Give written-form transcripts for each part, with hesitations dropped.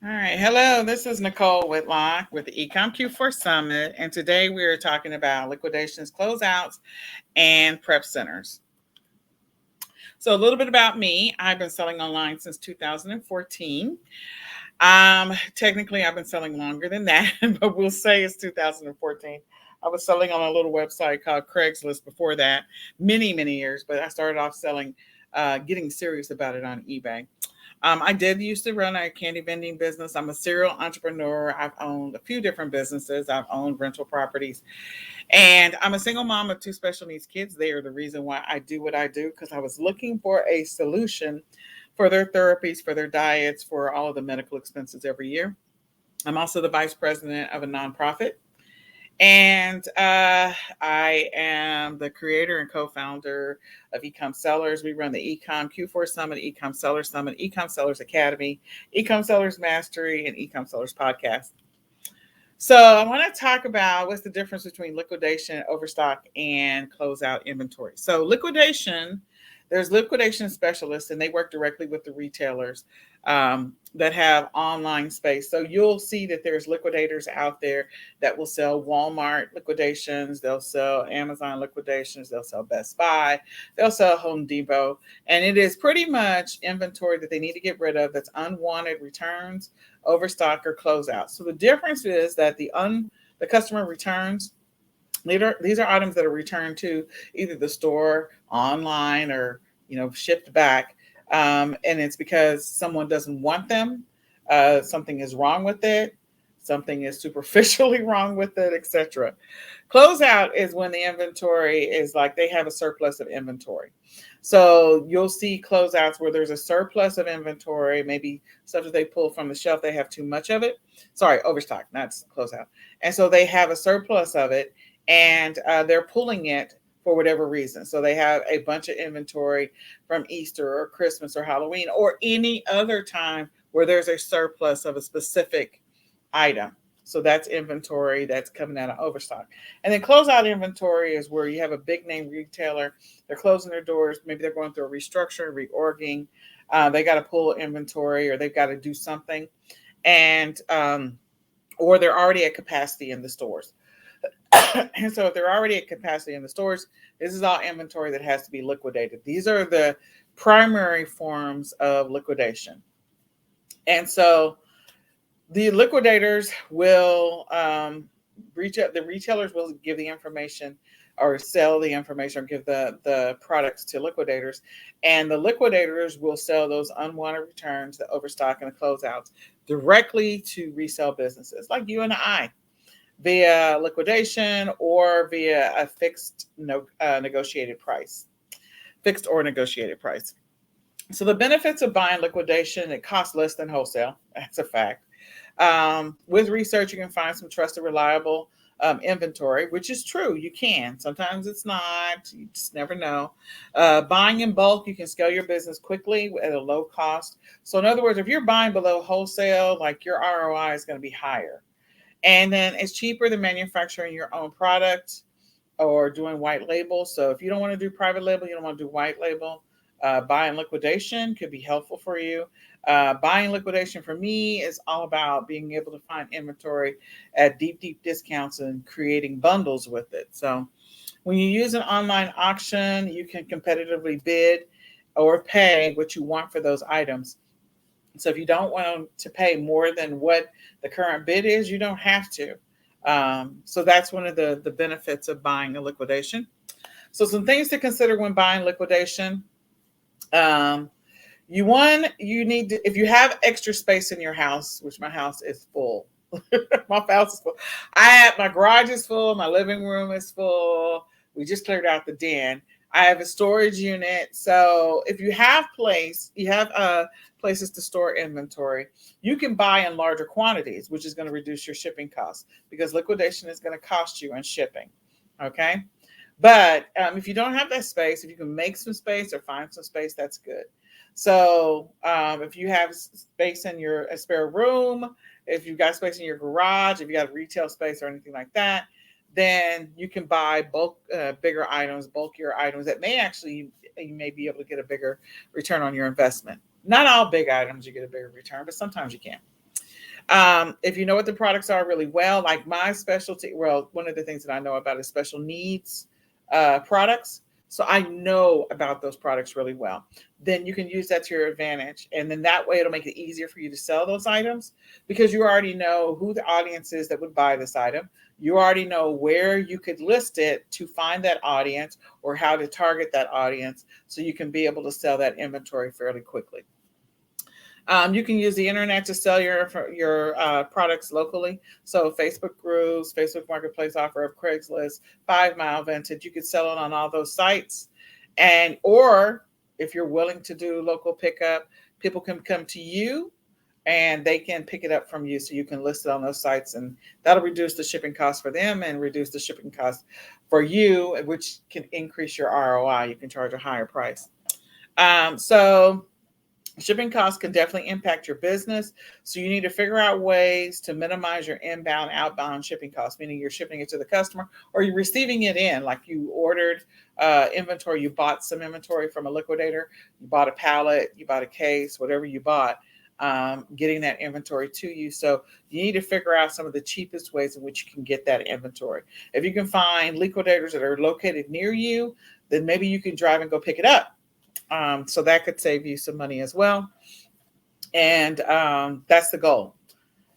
All right. Hello, this is Nechole Whitlock with the eCom Q4 Summit. And today we are talking about liquidations, closeouts, and prep centers. So, a little bit about me. I've been selling online since 2014. Technically, I've been selling longer than that, but we'll say it's 2014. I was selling on a little website called Craigslist before that, many years, but I started off selling, getting serious about it on eBay. I did used to run a candy vending business. I'm a serial entrepreneur. I've owned a few different businesses. I've owned rental properties. And I'm a single mom of two special needs kids. They are the reason why I do what I do because I was looking for a solution for their therapies, for their diets, for all of the medical expenses every year. I'm also the vice president of a nonprofit. And I am the creator and co-founder of eCom Sellers. We run the eCom Q4 Summit, eCom Sellers Summit, eCom Sellers Academy, eCom Sellers Mastery, and eCom Sellers Podcast. So I want to talk about what's the difference between liquidation, overstock, and closeout inventory. So liquidation, there's liquidation specialists, and they work directly with the retailers that have online space. So you'll see that there's liquidators out there that will sell Walmart liquidations, they'll sell Amazon liquidations, they'll sell Best Buy, they'll sell Home Depot, and it is pretty much inventory that they need to get rid of that's unwanted returns, overstock, or closeout. So the difference is that the customer returns. These are items that are returned to either the store, online, or shipped back, and it's because someone doesn't want them. Something is wrong with it. Something is superficially wrong with it, etc. Closeout is when the inventory is like they have a surplus of inventory. So you'll see closeouts where there's a surplus of inventory, maybe stuff that they pull from the shelf, they have too much of it. Sorry, overstock, not closeout. And so they have a surplus of it and they're pulling it for whatever reason. So they have a bunch of inventory from Easter or Christmas or Halloween or any other time where there's a surplus of a specific item. So that's inventory that's coming out of overstock. And then closeout inventory is where you have a big name retailer. They're closing their doors. Maybe they're going through a restructuring, reorging. They got to pull inventory or they've got to do something. And or they're already at capacity in the stores. And so if they're already at capacity in the stores, this is all inventory that has to be liquidated. These are the primary forms of liquidation. And so the liquidators will reach out, the retailers will give the information or sell the information or give the products to liquidators. And the liquidators will sell those unwanted returns, the overstock and the closeouts directly to resale businesses like you and I via liquidation or via a negotiated price, fixed or negotiated price. So the benefits of buying liquidation, it costs less than wholesale. That's a fact. With research, you can find some trusted, reliable inventory, which is true. You can. Sometimes it's not. You just never know. Buying in bulk, you can scale your business quickly at a low cost. So in other words, if you're buying below wholesale, like your ROI is going to be higher. And then it's cheaper than manufacturing your own product or doing white label. So if you don't want to do private label, you don't want to do white label, buying liquidation could be helpful for you. Buying liquidation for me is all about being able to find inventory at deep discounts and creating bundles with it. So when you use an online auction, you can competitively bid or pay what you want for those items. So if you don't want to pay more than what the current bid is, you don't have to. So that's one of the benefits of buying a liquidation. So some things to consider when buying liquidation. You need to, if you have extra space in your house, which my house is full. My house is full. My garage is full. My living room is full. We just cleared out the den. I have a storage unit. So if you have places to store inventory, you can buy in larger quantities, which is going to reduce your shipping costs because liquidation is going to cost you on shipping. Okay. But if you don't have that space, if you can make some space or find some space, that's good. So if you have space in a spare room, if you've got space in your garage, if you got retail space or anything like that, then you can buy bigger items, bulkier items that you may be able to get a bigger return on your investment. Not all big items you get a bigger return, but sometimes you can. If you know what the products are really well, like my specialty, well, one of the things that I know about is special needs products. So I know about those products really well. Then you can use that to your advantage. And then that way it'll make it easier for you to sell those items because you already know who the audience is that would buy this item. You already know where you could list it to find that audience or how to target that audience so you can be able to sell that inventory fairly quickly. You can use the internet to sell your products locally. So Facebook groups, Facebook Marketplace offer of Craigslist, 5 Mile Vintage. You could sell it on all those sites, and or if you're willing to do local pickup, people can come to you and they can pick it up from you, so you can list it on those sites, and that'll reduce the shipping costs for them and reduce the shipping costs for you, which can increase your ROI. You can charge a higher price. So shipping costs can definitely impact your business. So you need to figure out ways to minimize your inbound, outbound shipping costs, meaning you're shipping it to the customer or you're receiving it in, like you ordered inventory, you bought some inventory from a liquidator, you bought a pallet, you bought a case, whatever you bought, getting that inventory to you. So you need to figure out some of the cheapest ways in which you can get that inventory. If you can find liquidators that are located near you, then maybe you can drive and go pick it up. So that could save you some money as well. And that's the goal,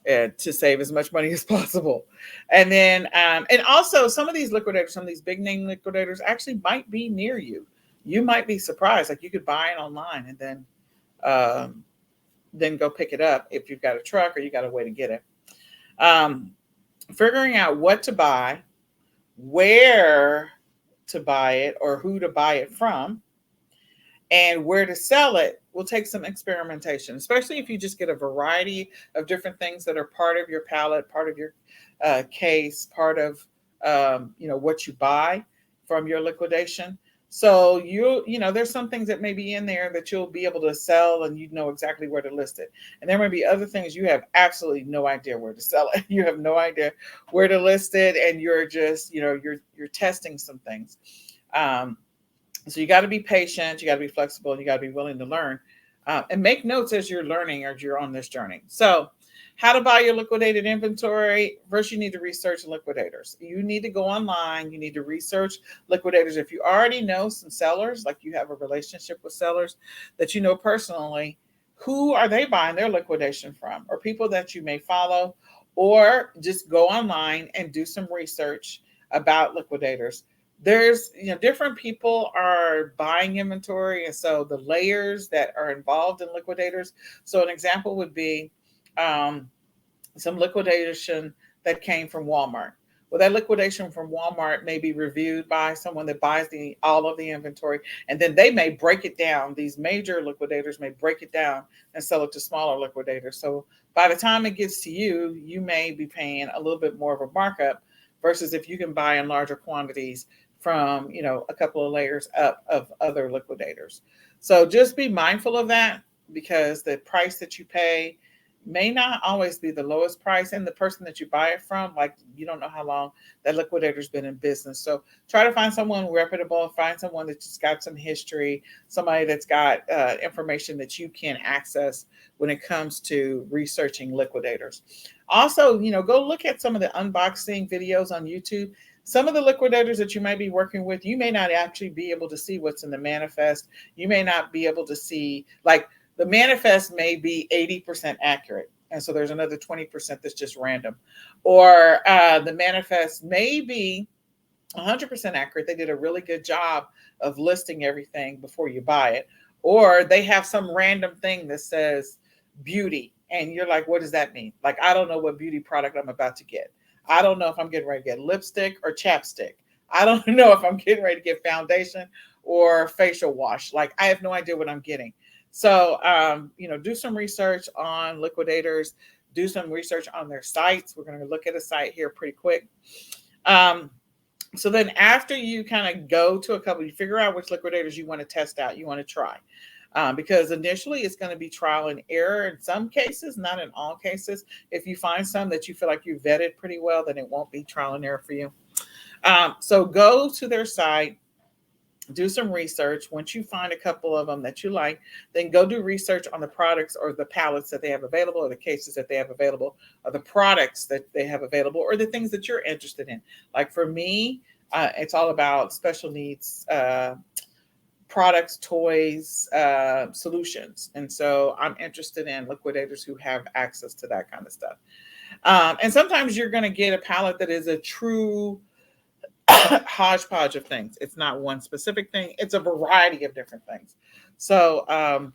to save as much money as possible. And then, and also some of these liquidators, some of these big name liquidators actually might be near you. You might be surprised. Like you could buy it online and then go pick it up if you've got a truck or you got a way to get it. Figuring out what to buy, where to buy it, or who to buy it from, and where to sell it will take some experimentation, especially if you just get a variety of different things that are part of your palette, part of your case, part of what you buy from your liquidation. So there's some things that may be in there that you'll be able to sell and you know exactly where to list it. And there may be other things you have absolutely no idea where to sell it. You have no idea where to list it, and you're just, you're testing some things. So you got to be patient, you got to be flexible, and you got to be willing to learn and make notes as you're learning or as you're on this journey. So how to buy your liquidated inventory. First, you need to research liquidators. You need to go online. You need to research liquidators. If you already know some sellers, like you have a relationship with sellers that you know personally, who are they buying their liquidation from? Or people that you may follow, or just go online and do some research about liquidators. There's different people are buying inventory, and so the layers that are involved in liquidators. So an example would be some liquidation that came from Walmart. Well, that liquidation from Walmart may be reviewed by someone that buys all of the inventory, and then they may break it down. These major liquidators may break it down and sell it to smaller liquidators. So by the time it gets to you, you may be paying a little bit more of a markup versus if you can buy in larger quantities from a couple of layers up of other liquidators. So just be mindful of that, because the price that you pay may not always be the lowest price, and the person that you buy it from, like, you don't know how long that liquidator's been in business. So try to find someone reputable, find someone that's just got some history, somebody that's got information that you can access when it comes to researching liquidators. Also, go look at some of the unboxing videos on YouTube. Some of the liquidators that you might be working with, you may not actually be able to see what's in the manifest. You may not be able to see, like, the manifest may be 80% accurate, and so there's another 20% that's just random. Or the manifest may be 100% accurate. They did a really good job of listing everything before you buy it. Or they have some random thing that says beauty, and you're like, what does that mean? Like, I don't know what beauty product I'm about to get. I don't know if I'm getting ready to get lipstick or chapstick. I don't know if I'm getting ready to get foundation or facial wash. Like, I have no idea what I'm getting. So, do some research on liquidators, do some research on their sites. We're going to look at a site here pretty quick. So then after you kind of go to a couple, you figure out which liquidators you want to test out, you want to try. Because initially it's going to be trial and error in some cases, not in all cases. If you find some that you feel like you vetted pretty well, then it won't be trial and error for you. So go to their site do some research. Once you find a couple of them that you like, then go do research on the products or the pallets that they have available, or the cases that they have available, or the products that they have available, or the things that you're interested in. Like for me, it's all about special needs products, toys, solutions. And so I'm interested in liquidators who have access to that kind of stuff. And sometimes you're going to get a pallet that is a true hodgepodge of things. It's not one specific thing, it's a variety of different things. So,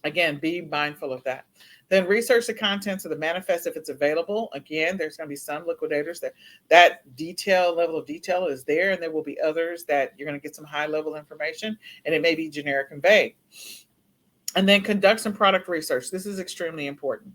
again, be mindful of that. Then research the contents of the manifest if it's available. Again, there's going to be some liquidators that detail level of detail is there, and there will be others that you're going to get some high level information, and it may be generic and vague. And then conduct some product research. This is extremely important.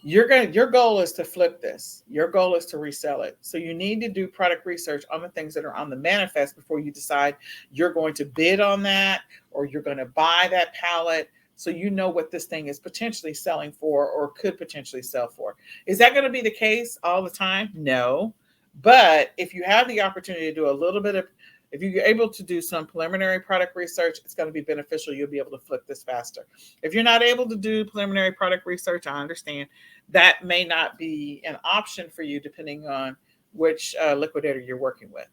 Your goal is to flip this. Your goal is to resell it. So you need to do product research on the things that are on the manifest before you decide you're going to bid on that or you're going to buy that pallet, so you know what this thing is potentially selling for or could potentially sell for. Is that going to be the case all the time? No. But if you have the opportunity to do a little bit of, if you're able to do some preliminary product research, it's going to be beneficial. You'll be able to flip this faster. If you're not able to do preliminary product research, I understand that may not be an option for you depending on which liquidator you're working with.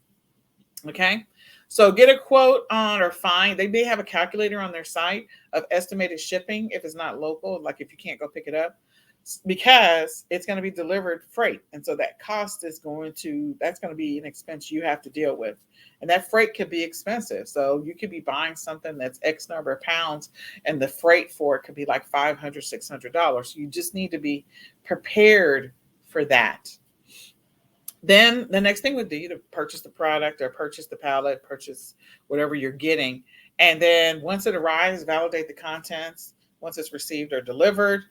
Okay. So get a quote on, or find, they may have a calculator on their site of estimated shipping if it's not local, like if you can't go pick it up, because it's going to be delivered freight. And so that cost is that's going to be an expense you have to deal with. And that freight could be expensive. So you could be buying something that's X number of pounds, and the freight for it could be like $500, $600. You just need to be prepared for that. Then the next thing would be to purchase the product or purchase the pallet, purchase whatever you're getting. And then once it arrives, validate the contents once it's received or delivered.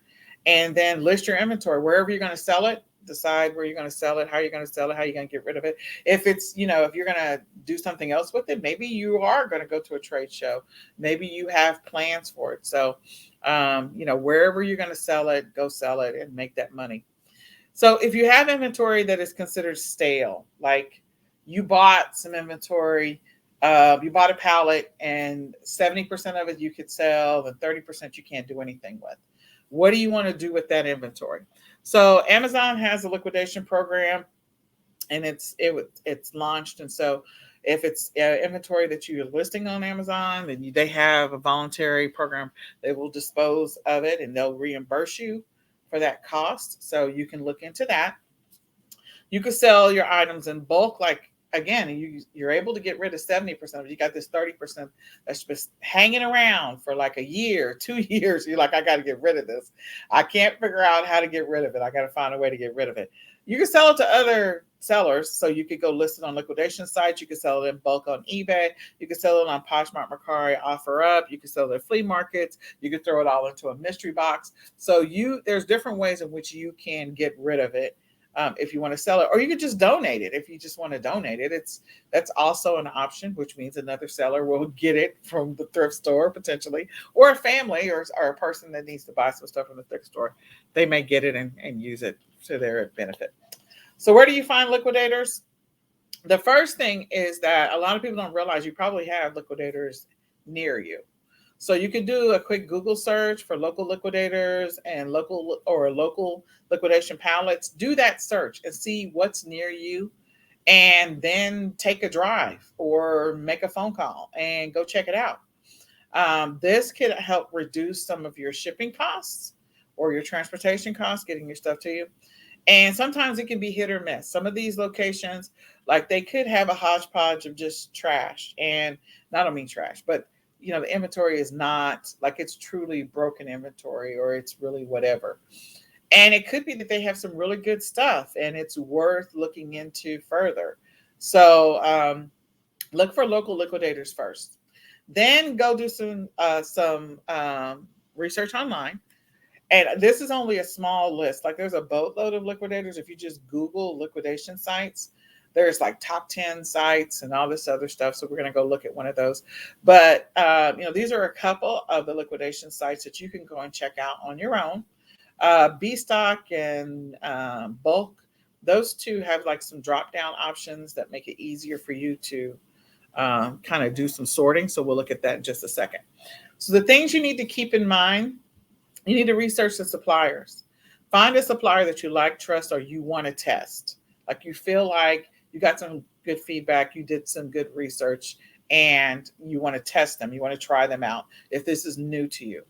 And then list your inventory wherever you're going to sell it. Decide where you're going to sell it, how you're going to sell it, how you're going to get rid of it. If it's, if you're going to do something else with it, maybe you are going to go to a trade show. Maybe you have plans for it. So, wherever you're going to sell it, go sell it and make that money. So if you have inventory that is considered stale, like you bought some inventory, you bought a pallet and 70% of it you could sell and 30% you can't do anything with. What do you want to do with that inventory? So Amazon has a liquidation program, and it's launched. And so if it's inventory that you're listing on Amazon, then they have a voluntary program. They will dispose of it and they'll reimburse you for that cost. So you can look into that. You could sell your items in bulk. Like, again, you're able to get rid of 70% of it. You got this 30% that's just hanging around for like a year, 2 years. You're like, I got to get rid of this. I can't figure out how to get rid of it. I got to find a way to get rid of it. You can sell it to other sellers. So you could go list it on liquidation sites. You could sell it in bulk on eBay. You could sell it on Poshmark, Mercari, OfferUp. You could sell it at flea markets. You could throw it all into a mystery box. So there's different ways in which you can get rid of it. If you want to sell it, or you could just donate it. If you just want to donate it, that's also an option, which means another seller will get it from the thrift store potentially, or a family or a person that needs to buy some stuff from the thrift store. They may get it and use it to their benefit. So where do you find liquidators? The first thing is that a lot of people don't realize you probably have liquidators near you. So you can do a quick Google search for local liquidators and local liquidation pallets. Do that search and see what's near you, and then take a drive or make a phone call and go check it out. This could help reduce some of your shipping costs or your transportation costs, getting your stuff to you. And sometimes it can be hit or miss. Some of these locations, like they could have a hodgepodge of just trash, and I don't mean trash, but the inventory is not like it's truly broken inventory, or it's really whatever. And it could be that they have some really good stuff and it's worth looking into further. So look for local liquidators first. Then go do some research online. And this is only a small list. Like there's a boatload of liquidators. If you just Google liquidation sites, there's like top 10 sites and all this other stuff. So we're going to go look at one of those. But, these are a couple of the liquidation sites that you can go and check out on your own. B-Stock and Bulk, those two have like some drop down options that make it easier for you to kind of do some sorting. So we'll look at that in just a second. So the things you need to keep in mind, you need to research the suppliers. Find a supplier that you like, trust, or you want to test. Like you feel like you got some good feedback, you did some good research, and you want to test them. You want to try them out if this is new to you.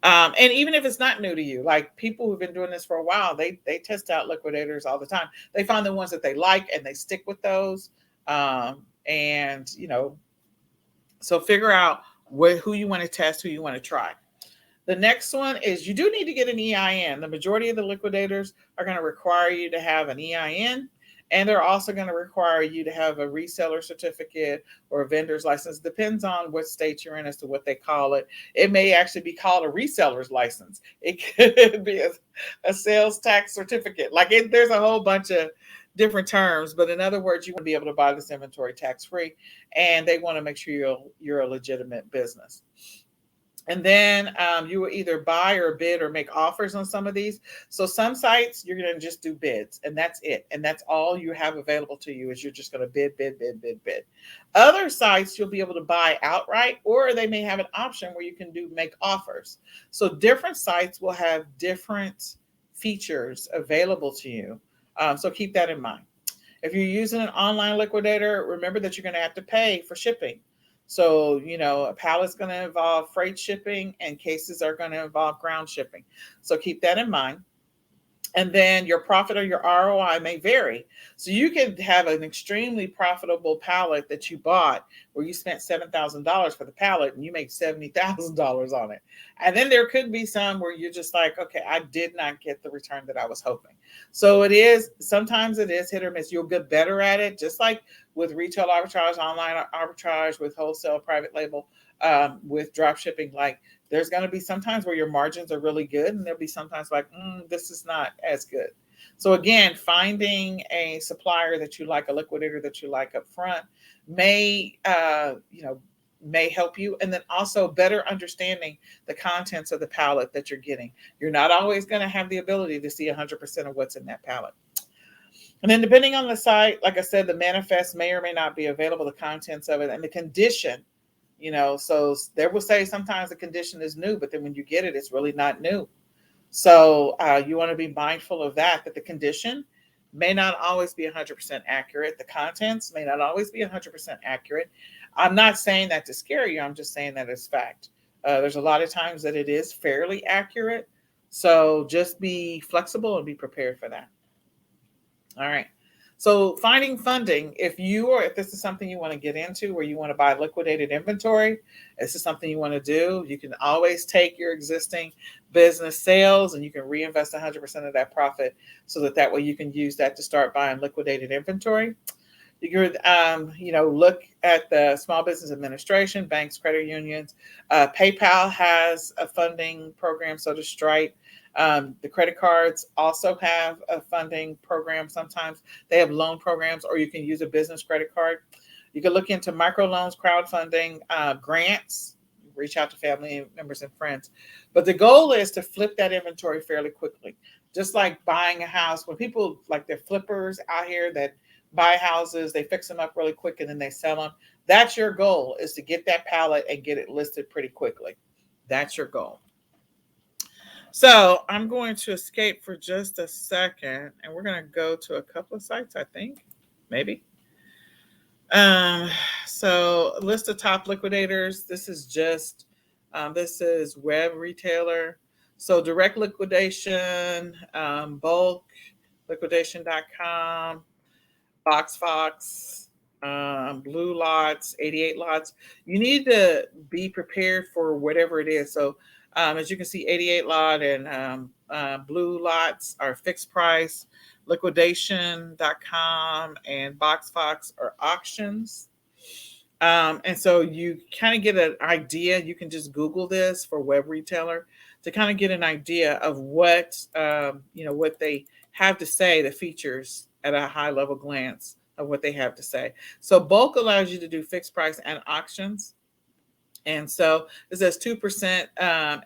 And even if it's not new to you, like people who've been doing this for a while, they test out liquidators all the time. They find the ones that they like and they stick with those. And so figure out who you want to test, who you want to try. The next one is you do need to get an EIN. The majority of the liquidators are going to require you to have an EIN, and they're also going to require you to have a reseller certificate or a vendor's license. Depends on what state you're in as to what they call it. It may actually be called a reseller's license. It could be a sales tax certificate. There's a whole bunch of different terms, but in other words, you want to be able to buy this inventory tax-free, and they want to make sure you're a legitimate business. And then you will either buy or bid or make offers on some of these. So some sites, you're going to just do bids, and that's it. And that's all you have available to you is you're just going to bid, bid, bid, bid, bid. Other sites, you'll be able to buy outright, or they may have an option where you can make offers. So different sites will have different features available to you. So keep that in mind. If you're using an online liquidator, remember that you're going to have to pay for shipping. So, a pallet's going to involve freight shipping and cases are going to involve ground shipping. So keep that in mind. And then your profit or your ROI may vary. So you could have an extremely profitable pallet that you bought where you spent $7,000 for the pallet and you make $70,000 on it. And then there could be some where you're just like, okay, I did not get the return that I was hoping. So sometimes it is hit or miss. You'll get better at it, just like with retail arbitrage, online arbitrage, with wholesale, private label, with drop shipping. There's going to be sometimes where your margins are really good, and there'll be sometimes this is not as good. So again, finding a supplier that you like, a liquidator that you like up front may help you. And then also better understanding the contents of the pallet that you're getting. You're not always going to have the ability to see 100% of what's in that pallet. And then depending on the site, like I said, the manifest may or may not be available, the contents of it, and the condition. So they will say sometimes the condition is new, but then when you get it, it's really not new. So you want to be mindful of that the condition may not always be 100% accurate. The contents may not always be 100% accurate. I'm not saying that to scare you. I'm just saying that as fact. There's a lot of times that it is fairly accurate. So just be flexible and be prepared for that. All right. So finding funding, if this is something you want to get into where you want to buy liquidated inventory, this is something you want to do, you can always take your existing business sales and you can reinvest 100% of that profit so that way you can use that to start buying liquidated inventory. You could, look at the Small Business Administration, banks, credit unions. PayPal has a funding program, so does Stripe. The credit cards also have a funding program. Sometimes they have loan programs, or you can use a business credit card. You can look into microloans, crowdfunding, grants, reach out to family members and friends. But the goal is to flip that inventory fairly quickly. Just like buying a house, when people they're flippers out here that buy houses, they fix them up really quick and then they sell them. That's your goal, is to get that pallet and get it listed pretty quickly. That's your goal. So I'm going to escape for just a second, and we're going to go to a couple of sites, I think, maybe. So list of top liquidators. This is web retailer. So direct liquidation, bulk, liquidation.com, BoxFox, Blue Lots, 88 Lots. You need to be prepared for whatever it is. So as you can see, 88 Lot and Blue Lots are fixed price. Liquidation.com and BoxFox are auctions. And so you kind of get an idea. You can just Google this for web retailer to kind of get an idea of what they have to say, the features at a high level glance of what they have to say. So bulk allows you to do fixed price and auctions. And so this has 2%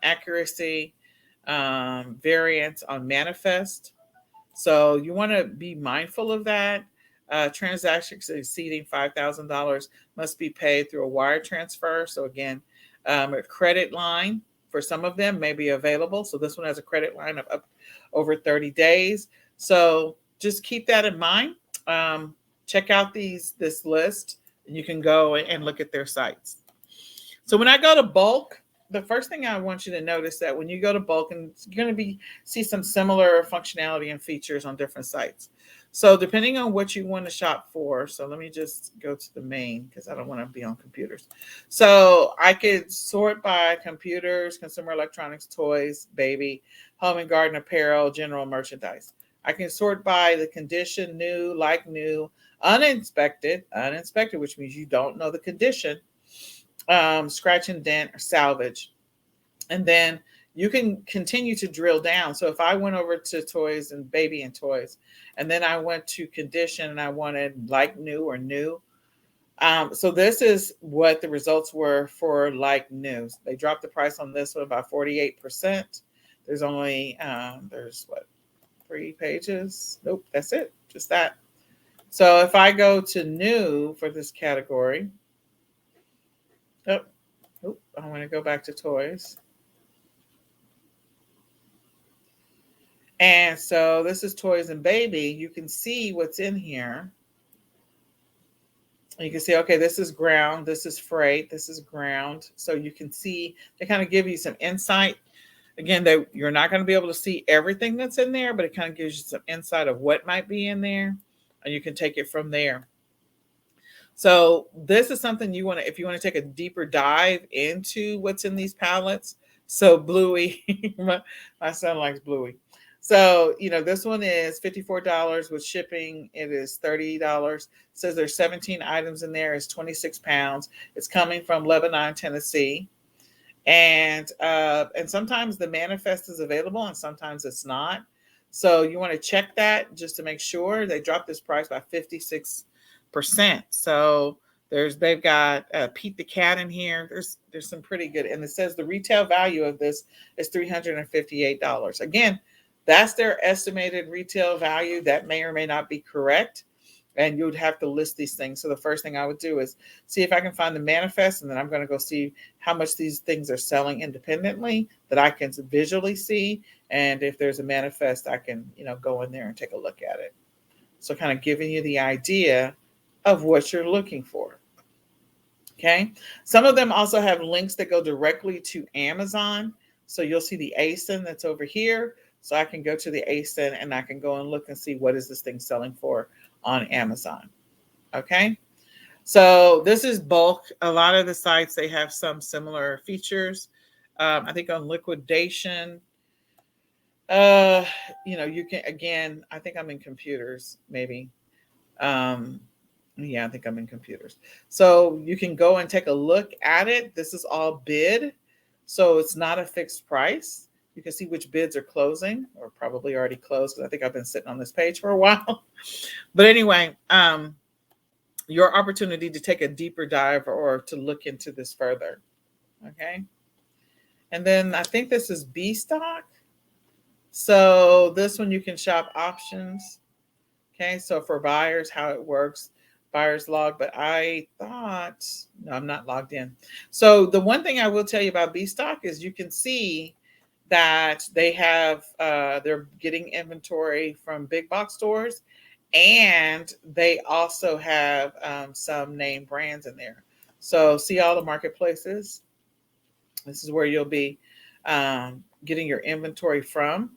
accuracy variance on manifest. So you want to be mindful of that. Transactions exceeding $5,000 must be paid through a wire transfer. So again, a credit line for some of them may be available. So this one has a credit line of up over 30 days. So just keep that in mind. Check out this list, and you can go and look at their sites. So when I go to bulk, the first thing I want you to notice that when you go to bulk, and you're going to see some similar functionality and features on different sites. So depending on what you want to shop for, so let me just go to the main because I don't want to be on computers. So I could sort by computers, consumer electronics, toys, baby, home and garden apparel, general merchandise. I can sort by the condition, new, like new, uninspected, which means you don't know the condition, scratch and dent, or salvage. And then you can continue to drill down. So if I went over to toys and baby and toys, and then I went to condition and I wanted like new or new. So this is what the results were for like new. They dropped the price on this one by 48%. There's only, there's what, 3 pages? Nope, that's it, just that. So if I go to new for this category, I want to go back to toys. And so this is toys and baby. You can see what's in here. You can see, okay, this is ground, this is freight, this is ground. So you can see, they kind of give you some insight. Again, you're not going to be able to see everything that's in there, but it kind of gives you some insight of what might be in there, and you can take it from there. So this is something you want to, if you want to take a deeper dive into what's in these pallets. So Bluey, my son likes Bluey. So, this one is $54 with shipping. It is $30. It says there's 17 items in there. It's 26 pounds. It's coming from Lebanon, Tennessee. And sometimes the manifest is available and sometimes it's not. So you want to check that just to make sure. They dropped this price by 56%. So they've got Pete the Cat in here. There's some pretty good, and it says the retail value of this is $358. Again, that's their estimated retail value. That may or may not be correct, and you would have to list these things. So the first thing I would do is see if I can find the manifest, and then I'm going to go see how much these things are selling independently that I can visually see. And if there's a manifest, I can go in there and take a look at it. So kind of giving you the idea of what you're looking for. Okay. Some of them also have links that go directly to Amazon. So you'll see the ASIN that's over here. So I can go to the ASIN and I can go and look and see what is this thing selling for on Amazon. Okay. So this is bulk. A lot of the sites, they have some similar features. I think on liquidation, you can, again, I think I'm in computers, maybe. Yeah, I think I'm in computers. So you can go and take a look at it. This is all bid. So it's not a fixed price. You can see which bids are closing or probably already closed, because I think I've been sitting on this page for a while. But anyway, your opportunity to take a deeper dive or to look into this further. Okay. And then I think this is B stock. So this one you can shop options. Okay. So for buyers, how it works, buyer's log, but I thought, no, I'm not logged in. So the one thing I will tell you about B stock is you can see that they have, they're getting inventory from big box stores, and they also have some name brands in there. So see all the marketplaces. This is where you'll be getting your inventory from.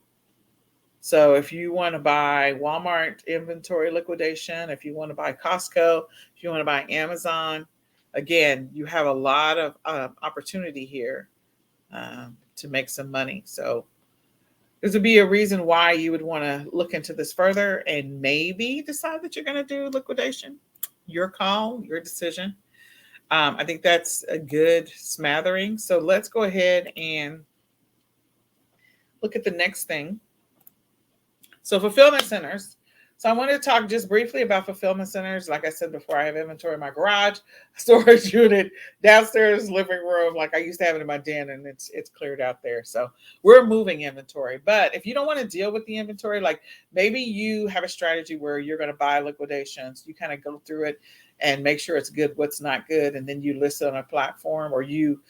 So if you want to buy Walmart inventory liquidation, if you want to buy Costco, if you want to buy Amazon, again, you have a lot of opportunity here to make some money. So this would be a reason why you would want to look into this further and maybe decide that you're going to do liquidation. Your call, your decision. I think that's a good smattering. So let's go ahead and look at the next thing. So fulfillment centers. So I want to talk just briefly about fulfillment centers. Like I said before, I have inventory in my garage, storage unit, downstairs, living room. Like I used to have it in my den, and it's cleared out there. So we're moving inventory. But if you don't want to deal with the inventory, like maybe you have a strategy where you're going to buy liquidations, you kind of go through it and make sure it's good, what's not good, and then you list it on a platform, or you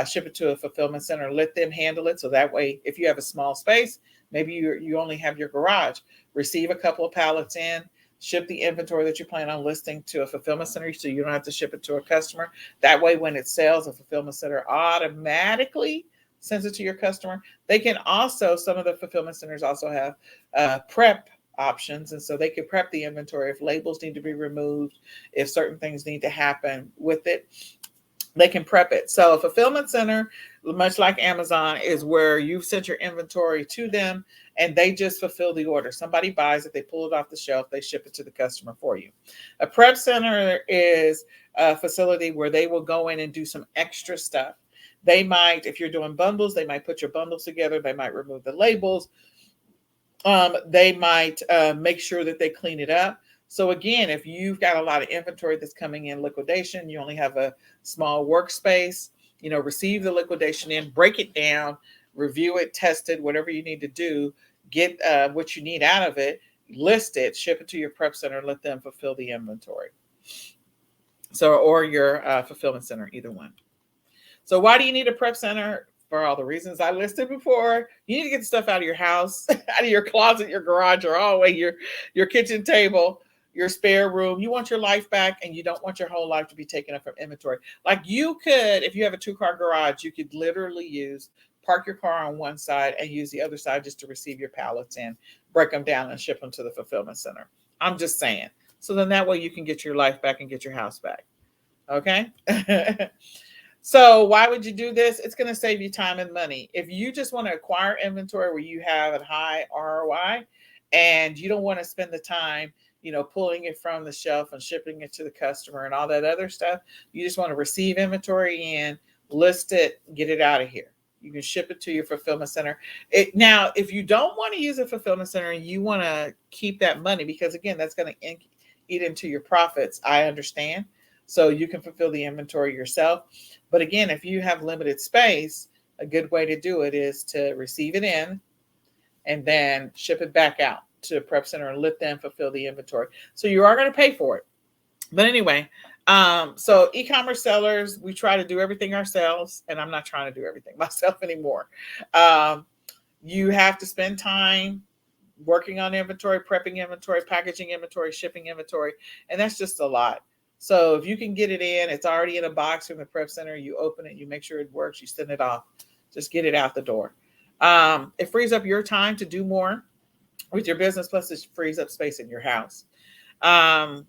ship it to a fulfillment center, let them handle it. So that way, if you have a small space, maybe you only have your garage, receive a couple of pallets in, ship the inventory that you plan on listing to a fulfillment center so you don't have to ship it to a customer. That way, when it sells, a fulfillment center automatically sends it to your customer. They can also, some of the fulfillment centers also have prep options. And so they can prep the inventory if labels need to be removed, if certain things need to happen with it. They can prep it. So a fulfillment center, much like Amazon, is where you've sent your inventory to them and they just fulfill the order. Somebody buys it, they pull it off the shelf, they ship it to the customer for you. A prep center is a facility where they will go in and do some extra stuff. They might, if you're doing bundles, they might put your bundles together. They might remove the labels. They might make sure that they clean it up. So again, if you've got a lot of inventory that's coming in liquidation, you only have a small workspace, receive the liquidation in, break it down, review it, test it, whatever you need to do, get what you need out of it, list it, ship it to your prep center, let them fulfill the inventory. So, or your fulfillment center, either one. So why do you need a prep center? For all the reasons I listed before. You need to get the stuff out of your house, out of your closet, your garage, or hallway, your kitchen table, your spare room. You want your life back, and you don't want your whole life to be taken up from inventory. Like you could, if you have a 2-car garage, you could literally park your car on one side and use the other side just to receive your pallets in, break them down and ship them to the fulfillment center. I'm just saying. So then that way you can get your life back and get your house back. Okay. So why would you do this? It's going to save you time and money. If you just want to acquire inventory where you have a high ROI and you don't want to spend the time, pulling it from the shelf and shipping it to the customer and all that other stuff, you just want to receive inventory in, list it, get it out of here. You can ship it to your fulfillment center. Now, if you don't want to use a fulfillment center and you want to keep that money, because again, that's going to eat into your profits, I understand. So you can fulfill the inventory yourself. But again, if you have limited space, a good way to do it is to receive it in and then ship it back out to a prep center and let them fulfill the inventory. So you are going to pay for it. But anyway, so e-commerce sellers, we try to do everything ourselves, and I'm not trying to do everything myself anymore. You have to spend time working on inventory, prepping inventory, packaging inventory, shipping inventory, and that's just a lot. So if you can get it in, it's already in a box from the prep center, you open it, you make sure it works, you send it off, just get it out the door. It frees up your time to do more with your business, plus it frees up space in your house. And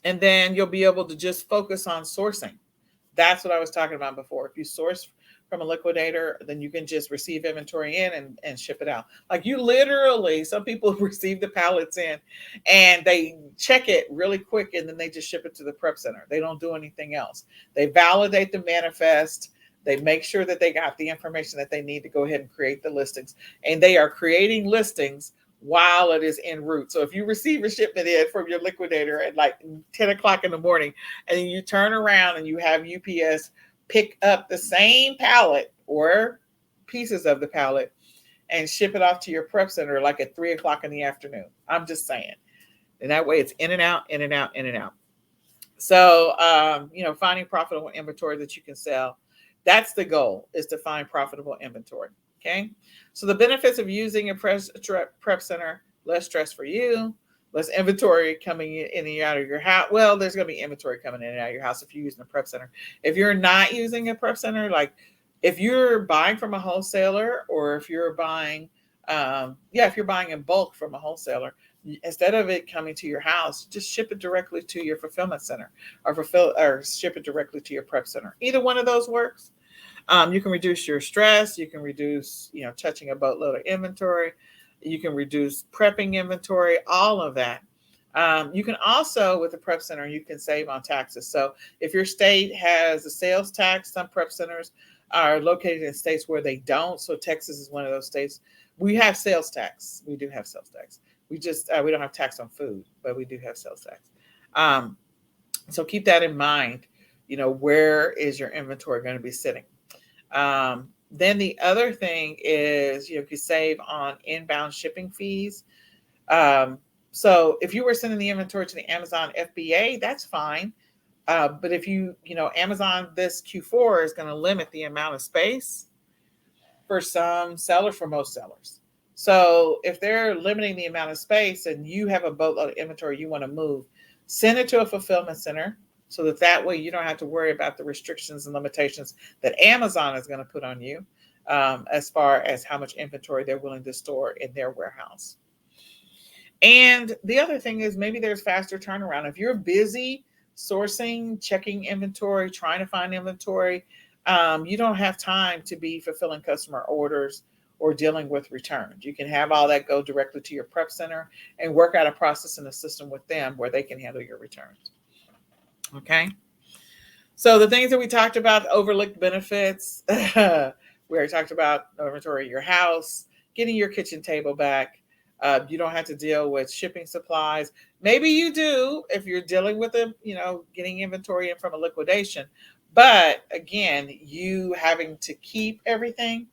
then you'll be able to just focus on sourcing. That's what I was talking about before. If you source from a liquidator, then you can just receive inventory in and ship it out. Like you literally, some people receive the pallets in and they check it really quick and then they just ship it to the prep center. They don't do anything else. They validate the manifest. They make sure that they got the information that they need to go ahead and create the listings. And they are creating listings while it is en route. So if you receive a shipment in from your liquidator at like 10 o'clock in the morning, and you turn around and you have UPS pick up the same pallet or pieces of the pallet and ship it off to your prep center like at 3 o'clock in the afternoon. I'm just saying. And that way it's in and out, in and out, in and out. So, finding profitable inventory that you can sell. That's the goal, is to find profitable inventory. Okay. So the benefits of using a prep center: less stress for you, less inventory coming in and out of your house. Well, there's going to be inventory coming in and out of your house if you're using a prep center. If you're not using a prep center, like if you're buying from a wholesaler, or if you're buying, if you're buying in bulk from a wholesaler, instead of it coming to your house, just ship it directly to your fulfillment center, or ship it directly to your prep center. Either one of those works. You can reduce your stress. You can reduce, touching a boatload of inventory. You can reduce prepping inventory, all of that. You can also, with the prep center, you can save on taxes. So if your state has a sales tax, some prep centers are located in states where they don't. So Texas is one of those states. We have sales tax. We do have sales tax. We don't have tax on food, but we do have sales tax. Um, so keep that in mind. Where is your inventory going to be sitting? Then the other thing is, you can save on inbound shipping fees. So if you were sending the inventory to the Amazon FBA, that's fine. But if Amazon this Q4 is going to limit the amount of space for some sellers, for most sellers. So if they're limiting the amount of space and you have a boatload of inventory you want to move, send it to a fulfillment center so that way you don't have to worry about the restrictions and limitations that Amazon is going to put on you, as far as how much inventory they're willing to store in their warehouse. And the other thing is, maybe there's faster turnaround. If you're busy sourcing, checking inventory, trying to find inventory, you don't have time to be fulfilling customer orders or dealing with returns. You can have all that go directly to your prep center and work out a process in the system with them where they can handle your returns. Okay. So the things that we talked about, overlooked benefits, we already talked about inventory at your house, getting your kitchen table back. You don't have to deal with shipping supplies. Maybe you do if you're dealing with them, getting inventory in from a liquidation. But again, you having to keep everything,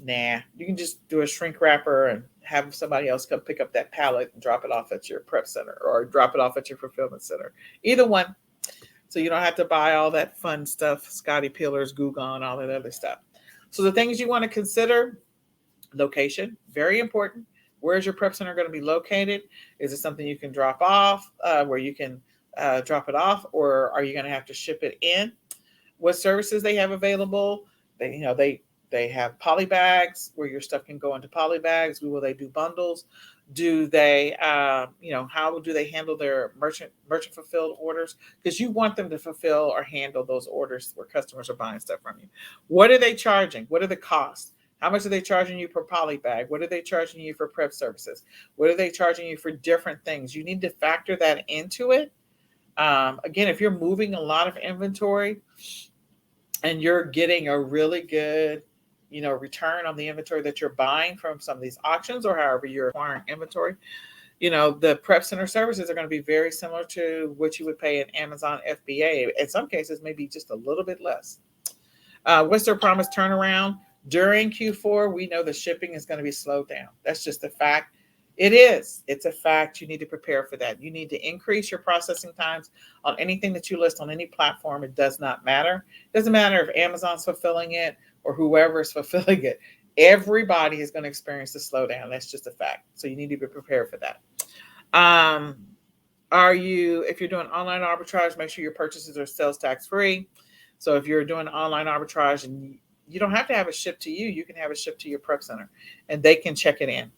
you can just do a shrink wrapper and have somebody else come pick up that pallet and drop it off at your prep center or drop it off at your fulfillment center. Either one. So you don't have to buy all that fun stuff, Scotty Peelers, Goo Gone, all that other stuff. So the things you want to consider: location, very important. Where's your prep center going to be located? Is it something you can drop off, where you can drop it off, or are you going to have to ship it in? What services they have available? They have poly bags where your stuff can go into poly bags. Will they do bundles? Do they, how do they handle their merchant fulfilled orders? Because you want them to fulfill or handle those orders where customers are buying stuff from you. What are they charging? What are the costs? How much are they charging you per poly bag? What are they charging you for prep services? What are they charging you for different things? You need to factor that into it. Again, if you're moving a lot of inventory and you're getting a really good, return on the inventory that you're buying from some of these auctions or however you're acquiring inventory, the prep center services are going to be very similar to what you would pay in Amazon FBA. In some cases, maybe just a little bit less. What's their promised turnaround? During Q4, we know the shipping is going to be slowed down. That's just a fact. It is. It's a fact. You need to prepare for that. You need to increase your processing times on anything that you list on any platform. It does not matter. It doesn't matter if Amazon's fulfilling it or whoever is fulfilling it. Everybody is going to experience the slowdown. That's just a fact. So you need to be prepared for that. If you're doing online arbitrage, make sure your purchases are sales tax free. So if you're doing online arbitrage and you don't have to have it shipped to you, you can have it shipped to your prep center and they can check it in.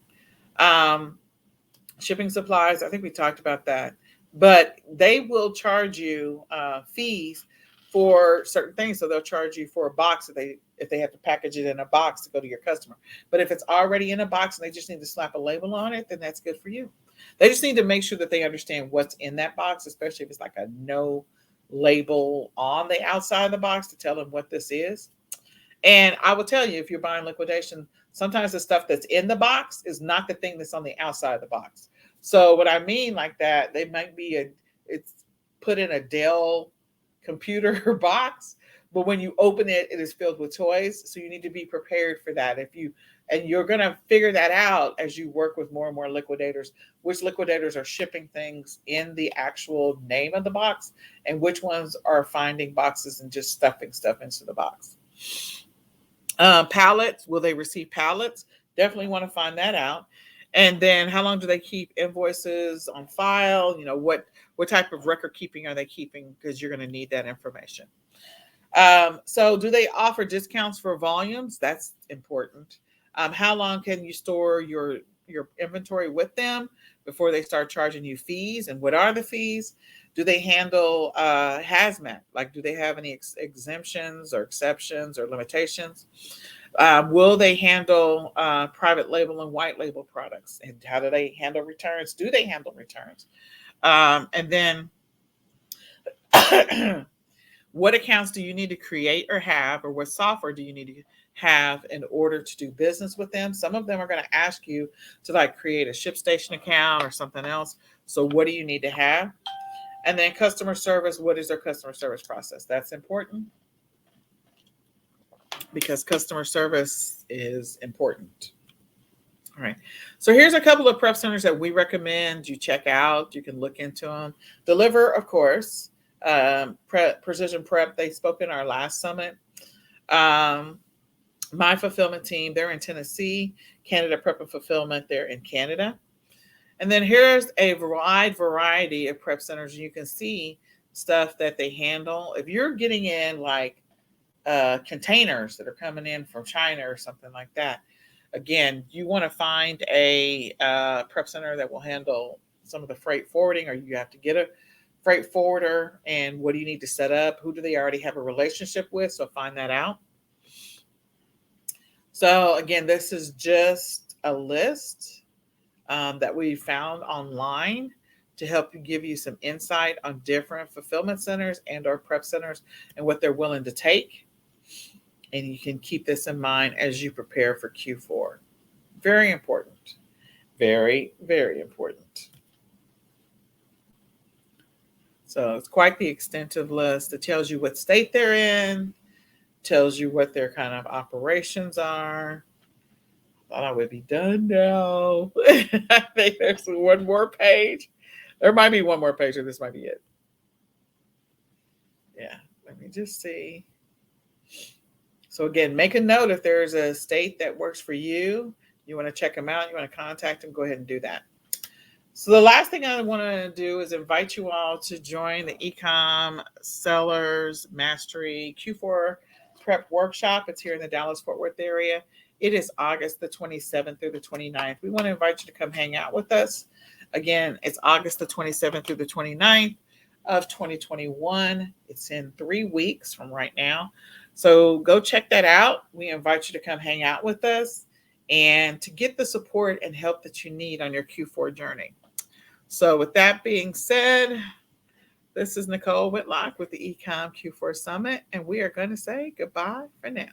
Shipping supplies, I think we talked about that, but they will charge you fees for certain things. So they'll charge you for a box if they have to package it in a box to go to your customer. But if it's already in a box and they just need to slap a label on it, then that's good for you. They just need to make sure that they understand what's in that box, especially if it's like a no label on the outside of the box to tell them what this is. And I will tell you, if you're buying liquidation, sometimes the stuff that's in the box is not the thing that's on the outside of the box. So what I mean like that, they might be it's put in a Dell computer box, but when you open it, it is filled with toys. So you need to be prepared for that. And you're going to figure that out as you work with more and more liquidators, which liquidators are shipping things in the actual name of the box and which ones are finding boxes and just stuffing stuff into the box. Pallets, will they receive pallets? Definitely want to find that out. And then how long do they keep invoices on file? What type of record keeping are they keeping? Because you're going to need that information. So do they offer discounts for volumes? That's important. How long can you store your inventory with them before they start charging you fees? And what are the fees? Do they handle hazmat? Like, do they have any exemptions or exceptions or limitations? Will they handle private label and white label products? And how do they handle returns? Do they handle returns? And then what accounts do you need to create or have, or what software do you need have in order to do business with them. Some of them are going to ask you to like create a ShipStation account or something else. So what do you need to have? And then customer service, what is their customer service process? That's important because customer service is important. All right. So here's a couple of prep centers that we recommend you check out. You can look into them. Deliver, of course. Precision Prep, they spoke in our last summit. My fulfillment team, they're in Tennessee. Canada Prep and Fulfillment, they're in Canada. And then here's a wide variety of prep centers. You can see stuff that they handle. If you're getting in like containers that are coming in from China or something like that, again, you want to find a prep center that will handle some of the freight forwarding, or you have to get a freight forwarder. And what do you need to set up? Who do they already have a relationship with? So find that out. So again, this is just a list that we found online to help you give you some insight on different fulfillment centers and or prep centers and what they're willing to take. And you can keep this in mind as you prepare for Q4. Very important. Very, very important. So it's quite the extensive list. It tells you what state they're in, tells you what their kind of operations are. Thought I would be done now. I think there's one more page. There might be one more page, or this might be it. Yeah, let me just see. So again, make a note if there's a state that works for you. You want to check them out. You want to contact them. Go ahead and do that. So the last thing I want to do is invite you all to join the eCom Sellers Mastery Q4 Prep Workshop. It's here in the Dallas-Fort Worth area. It is August the 27th through the 29th. We want to invite you to come hang out with us. Again, it's August the 27th through the 29th of 2021. It's in 3 weeks from right now. So go check that out. We invite you to come hang out with us and to get the support and help that you need on your Q4 journey. So with that being said, this is Nechole Whitlock with the eCom Q4 Summit, and we are going to say goodbye for now.